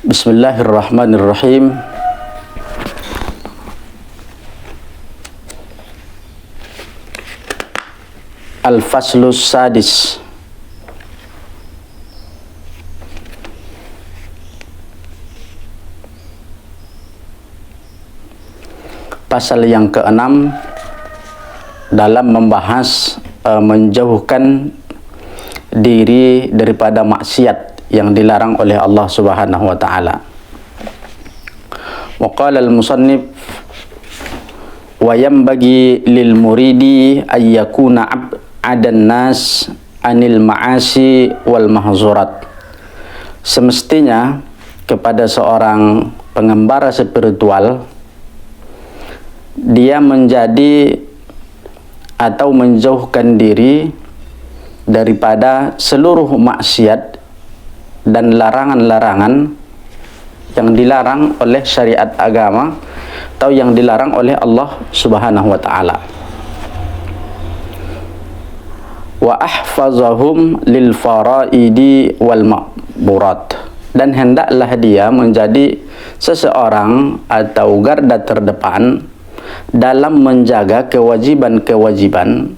Bismillahirrahmanirrahim. Al-Faslus Sadis. Pasal yang keenam dalam membahas menjauhkan diri daripada maksiat yang dilarang oleh Allah Subhanahu wa taala. Wa qala al-musannif wa yanbaghi lil muridi ay yakuna ab'adan nas anil ma'asi wal mahzurat. Semestinya kepada seorang pengembara spiritual dia menjadi atau menjauhkan diri daripada seluruh maksiat dan larangan-larangan yang dilarang oleh syariat agama atau yang dilarang oleh Allah Subhanahu wa taala. Wa ahfazahum lil faraidi wal ma'burat, dan hendaklah dia menjadi seseorang atau garda terdepan dalam menjaga kewajiban-kewajiban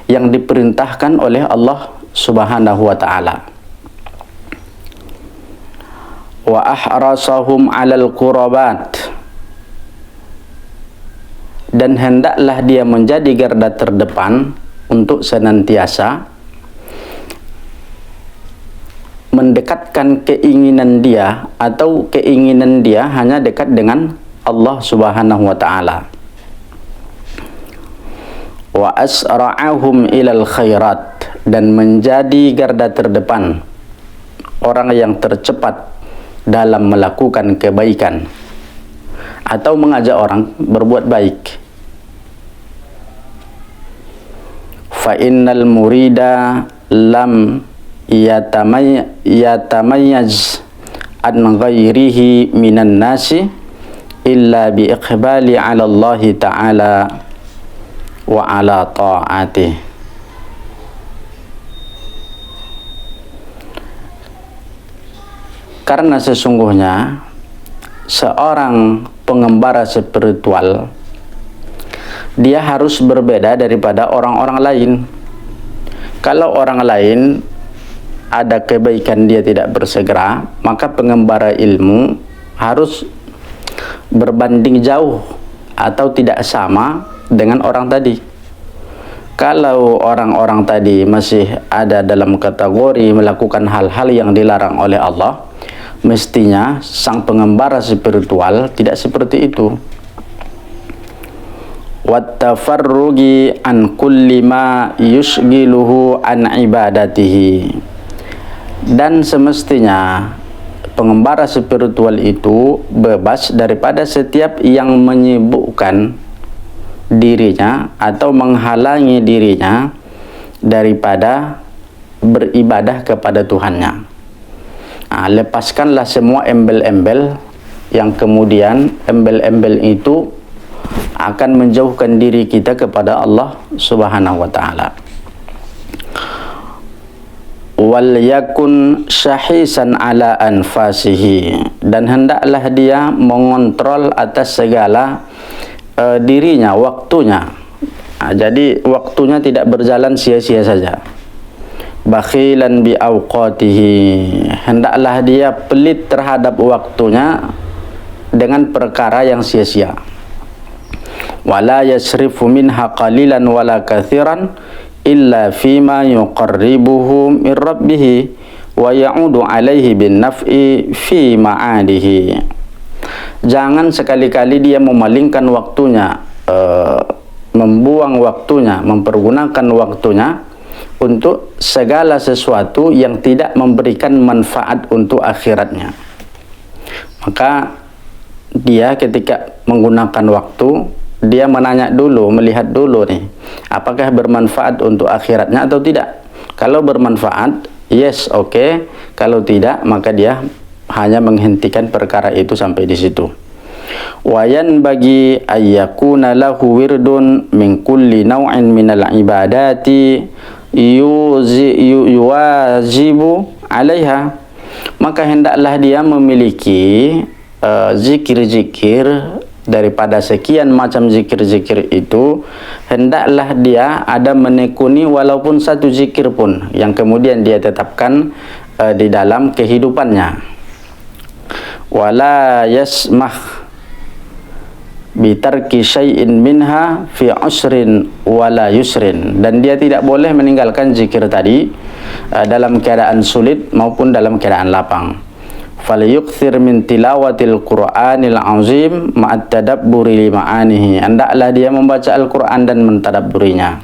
yang diperintahkan oleh Allah Subhanahu wa taala. Wa ahrasahum 'alal qurabat, dan hendaklah dia menjadi garda terdepan untuk senantiasa mendekatkan keinginan dia atau keinginan dia hanya dekat dengan Allah Subhanahu wa taala. Wa asra'ahum ilal khairat, dan menjadi garda terdepan, orang yang tercepat dalam melakukan kebaikan atau mengajak orang berbuat baik. Fa innal murida lam yatamayyaz an ghairihi minan nasi illa bi iqbali 'ala Allah ta'ala wa 'ala ta'atihi. Karena sesungguhnya seorang pengembara spiritual dia harus berbeda daripada orang-orang lain. Kalau orang lain ada kebaikan dia tidak bersegera, maka pengembara ilmu harus berbanding jauh atau tidak sama dengan orang tadi. Kalau orang-orang tadi masih ada dalam kategori melakukan hal-hal yang dilarang oleh Allah, mestinya sang pengembara spiritual tidak seperti itu. Wattafarrugi an kulli ma yushghiluhu an ibadatihi, dan semestinya pengembara spiritual itu bebas daripada setiap yang menyibukkan dirinya atau menghalangi dirinya daripada beribadah kepada Tuhannya. Nah, lepaskanlah semua embel-embel yang kemudian embel-embel itu akan menjauhkan diri kita kepada Allah Subhanahu wa taala. Wal yakun syahisan ala anfasihi, dan hendaklah dia mengontrol atas segala dirinya, waktunya. Nah, jadi waktunya tidak berjalan sia-sia saja. Bakhilan bi awqatihi, hendaklah dia pelit terhadap waktunya dengan perkara yang sia-sia. Wala yasrifu minha qalilan wala kathiran illa fima yuqarribuhu min rabbih wa ya'udu alaihi bin naf'i fi ma'adihi. Jangan sekali-kali dia memalingkan waktunya, membuang waktunya, mempergunakan waktunya untuk segala sesuatu yang tidak memberikan manfaat untuk akhiratnya. Maka dia ketika menggunakan waktu, dia menanya dulu, melihat dulu nih, apakah bermanfaat untuk akhiratnya atau tidak. Kalau bermanfaat, yes, oke. Kalau tidak, maka dia hanya menghentikan perkara itu sampai di situ. Wayan bagi ayyakuna lahu wirdun min kulli naw'in minal ibadati yuwajibu alaiha, maka hendaklah dia memiliki zikir-zikir. Daripada sekian macam zikir-zikir itu, hendaklah dia ada menekuni walaupun satu zikir pun yang kemudian dia tetapkan di dalam kehidupannya. Wala yasmah bitarki syai'in minha fi usrin wala yusrin, dan dia tidak boleh meninggalkan zikir tadi dalam keadaan sulit maupun dalam keadaan lapang. Falyukthir min tilawatil Qur'anil azim ma'at tadabburi li ma'anihi, hendaklah dia membaca Al-Qur'an dan mentadabburinya.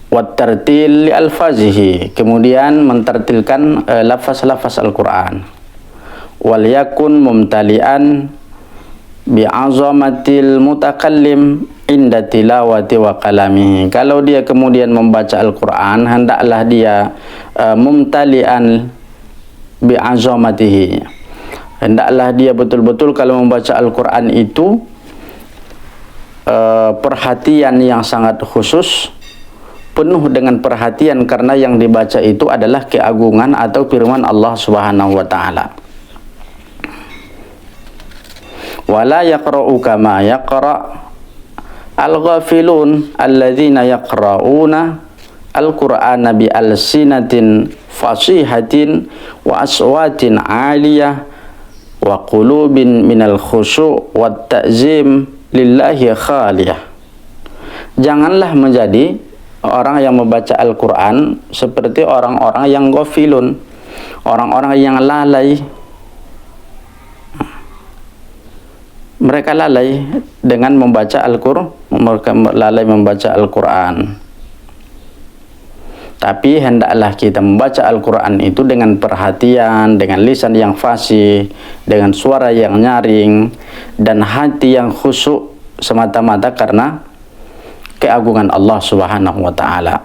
Wat tartil li alfazihi, kemudian mentartilkan lafaz-lafaz Al-Qur'an. Wal yakun mumtalian bi azamatil mutakallim inda tilawati wa kalamihi, kalau dia kemudian membaca Al-Qur'an hendaklah dia mumtalian bi azamatihi, hendaklah dia betul-betul kalau membaca Al-Qur'an itu perhatian yang sangat khusus, penuh dengan perhatian, karena yang dibaca itu adalah keagungan atau firman Allah Subhanahu wa taala. Wala yaqra'u kama yaqra' al-ghafilun alladzina yaqra'una al-Qur'ana bi alsinatin fasihatin wa aswatin aliyah wa qulubin minal khusyu' wat ta'zim lillahi khaliyah. Janganlah menjadi orang yang membaca Al-Qur'an seperti orang-orang yang ghafilun, orang-orang yang lalai. Mereka lalai dengan membaca Al-Qur'an, mereka lalai membaca Al-Qur'an. Tapi hendaklah kita membaca Al-Qur'an itu dengan perhatian, dengan lisan yang fasih, dengan suara yang nyaring, dan hati yang khusyuk semata-mata karena keagungan Allah Subhanahu wa taala.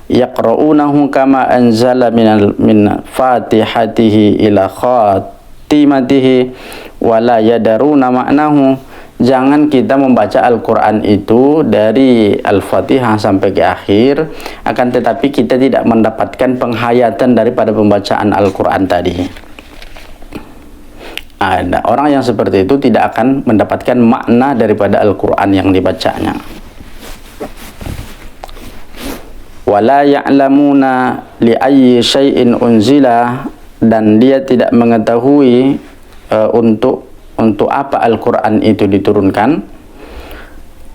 Yaqra'unahu kama anzala min fatihatihi ila khatimatihi wa la yadaruna ma'nahu. Jangan kita membaca Al-Qur'an itu dari Al-Fatihah sampai ke akhir, akan tetapi kita tidak mendapatkan penghayatan daripada pembacaan Al-Qur'an tadi. Ada orang yang seperti itu tidak akan mendapatkan makna daripada Al-Qur'an yang dibacanya. Wala ya'lamuna li ayyi syai'in unzila, dan dia tidak mengetahui untuk apa Al-Qur'an itu diturunkan.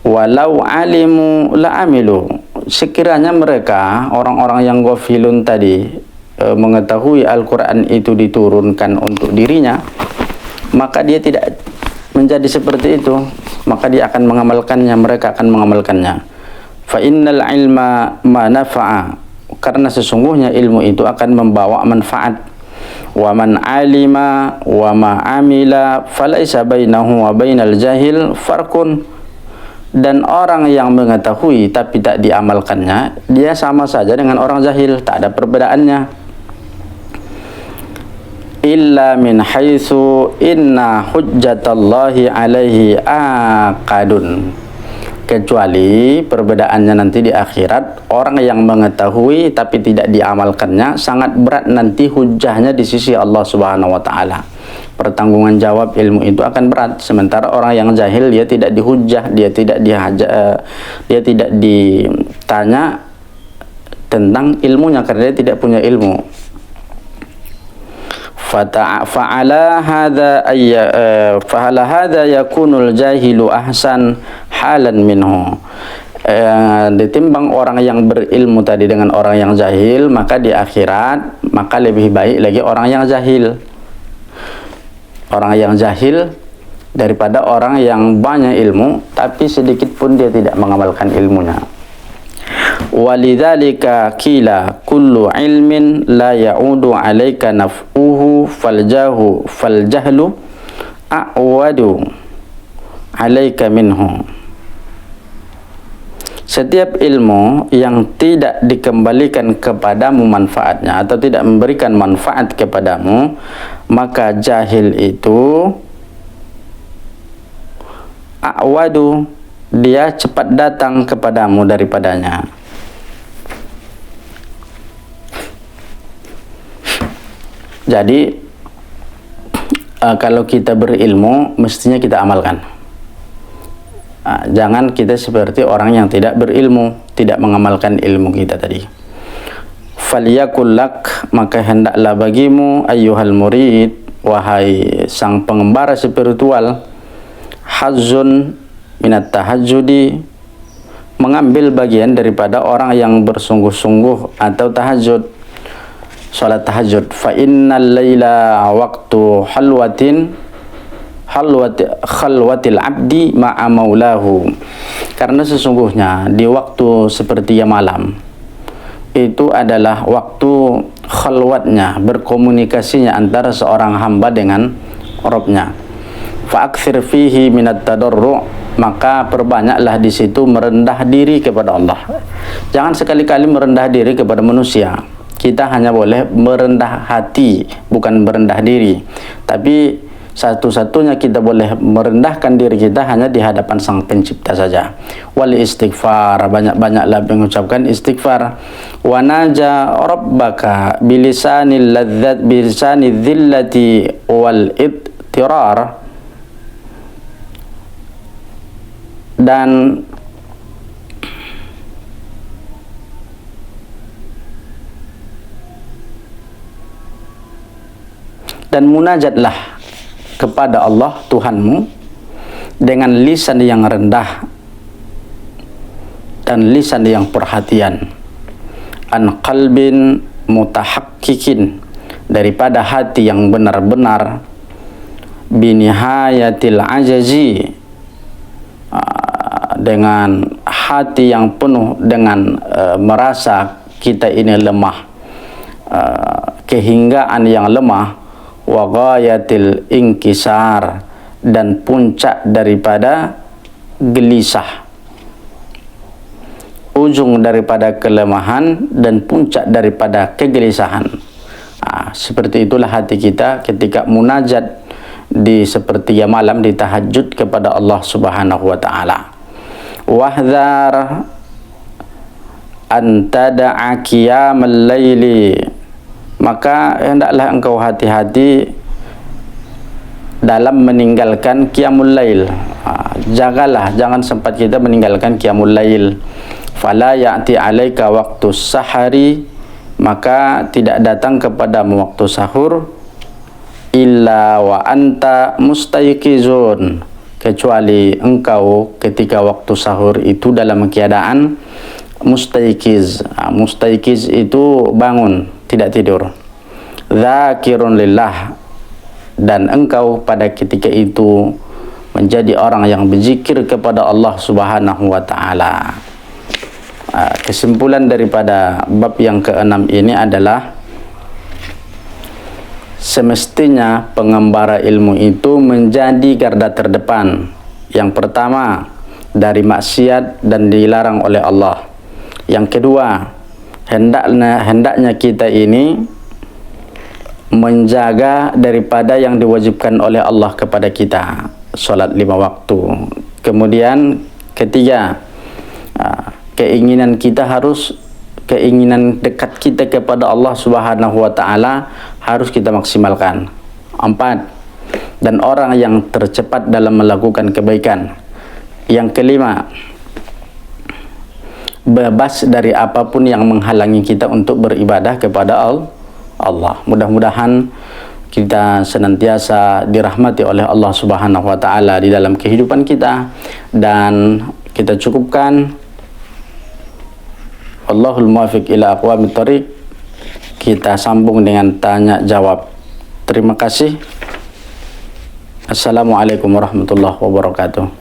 Walau alimu la amilu, sekiranya mereka orang-orang yang ghafilun tadi mengetahui Al-Qur'an itu diturunkan untuk dirinya, maka dia tidak menjadi seperti itu, maka dia akan mengamalkannya, mereka akan mengamalkannya. Fa innal ilma ma nafa'a, karena sesungguhnya ilmu itu akan membawa manfaat. Wa man alima wa ma amila falaisa bainahu wa bainal jahil farqun, dan orang yang mengetahui tapi tak diamalkannya, dia sama saja dengan orang jahil, tak ada perbedaannya. Illa min haitsu inna hujjatallahi alaihi aqadun, kecuali perbedaannya nanti di akhirat, orang yang mengetahui tapi tidak diamalkannya sangat berat nanti hujahnya di sisi Allah Subhanahu wa taala. Pertanggungan jawab ilmu itu akan berat, sementara orang yang jahil dia tidak dihujah, dia tidak ditanya tentang ilmunya karena dia tidak punya ilmu. Fa'ala hadza yakunul jahilu ahsan halan minhu. Ditimbang orang yang berilmu tadi dengan orang yang jahil, maka di akhirat maka lebih baik lagi orang yang jahil. Orang yang jahil daripada orang yang banyak ilmu tapi sedikit pun dia tidak mengamalkan ilmunya. Walidzalika qila kullu ilmin la ya'udu 'alaika naf'uhu faljahlu a'wadu 'alaika minhu. Setiap ilmu yang tidak dikembalikan kepadamu manfaatnya atau tidak memberikan manfaat kepadamu, maka jahil itu a'wadu, dia cepat datang kepadamu daripadanya. Jadi kalau kita berilmu mestinya kita amalkan. Jangan kita seperti orang yang tidak berilmu, tidak mengamalkan ilmu kita tadi. Faliyakul lak, maka hendaklah bagimu ayyuhal murid, wahai sang pengembara spiritual, hazzun minat tahajjudi, mengambil bagian daripada orang yang bersungguh-sungguh atau tahajud, salat tahajud. Fa innal laila waqtu khalwatil abdi ma'a maulahu, karena sesungguhnya di waktu sepertiga malam itu adalah waktu khalwatnya, berkomunikasinya antara seorang hamba dengan Rabbnya. Fa'akthir fihi minat tadarru', maka perbanyaklah di situ merendah diri kepada Allah. Jangan sekali-kali merendah diri kepada manusia. Kita hanya boleh merendah hati, bukan merendah diri. Tapi satu-satunya kita boleh merendahkan diri kita hanya di hadapan Sang Pencipta saja. Wal istighfar, banyak-banyaklah mengucapkan istighfar. Wa naja rabbaka bilisanil ladzat bilisanil dhillati wal ittirar, dan munajatlah kepada Allah Tuhanmu dengan lisan yang rendah dan lisan yang perhatian, an qalbin mutahaqqiqin, daripada hati yang benar-benar, binihayatil ajazi, dengan hati yang penuh dengan merasa kita ini lemah, kehinggaan yang lemah, wa ghayatil inkisar, dan puncak daripada gelisah, ujung daripada kelemahan dan puncak daripada kegelisahan. Seperti itulah hati kita ketika munajat di sepertiga malam, di tahajud kepada Allah Subhanahu wa taala. Wahdhar an tada'a qiyamal laili, maka hendaklah engkau hati-hati dalam meninggalkan qiyamul lail. Jagalah, jangan sempat kita meninggalkan qiyamul lail. Fala ya'ti 'alaika waqtus sahari, maka tidak datang kepadamu waktu sahur, illa wa anta mustayqizun, kecuali engkau ketika waktu sahur itu dalam keadaan mustayqiz. Mustayqiz itu bangun, tidak tidur. Dzakirun lillah, dan engkau pada ketika itu menjadi orang yang berzikir kepada Allah Subhanahu wa taala. Kesimpulan daripada bab yang ke-6 ini adalah semestinya pengembara ilmu itu menjadi garda terdepan. Yang pertama, dari maksiat dan dilarang oleh Allah. Yang kedua, hendaknya kita ini menjaga daripada yang diwajibkan oleh Allah kepada kita, salat 5 waktu. Kemudian ketiga, keinginan dekat kita kepada Allah Subhanahu wa taala harus kita maksimalkan. 4, dan orang yang tercepat dalam melakukan kebaikan. Yang kelima, bebas dari apapun yang menghalangi kita untuk beribadah kepada Allah. Mudah-mudahan kita senantiasa dirahmati oleh Allah Subhanahu wa taala di dalam kehidupan kita, dan kita cukupkan. Wallahul muwaffiq ila aqwamit thoriq. Kita sambung dengan tanya jawab. Terima kasih. Assalamualaikum warahmatullahi wabarakatuh.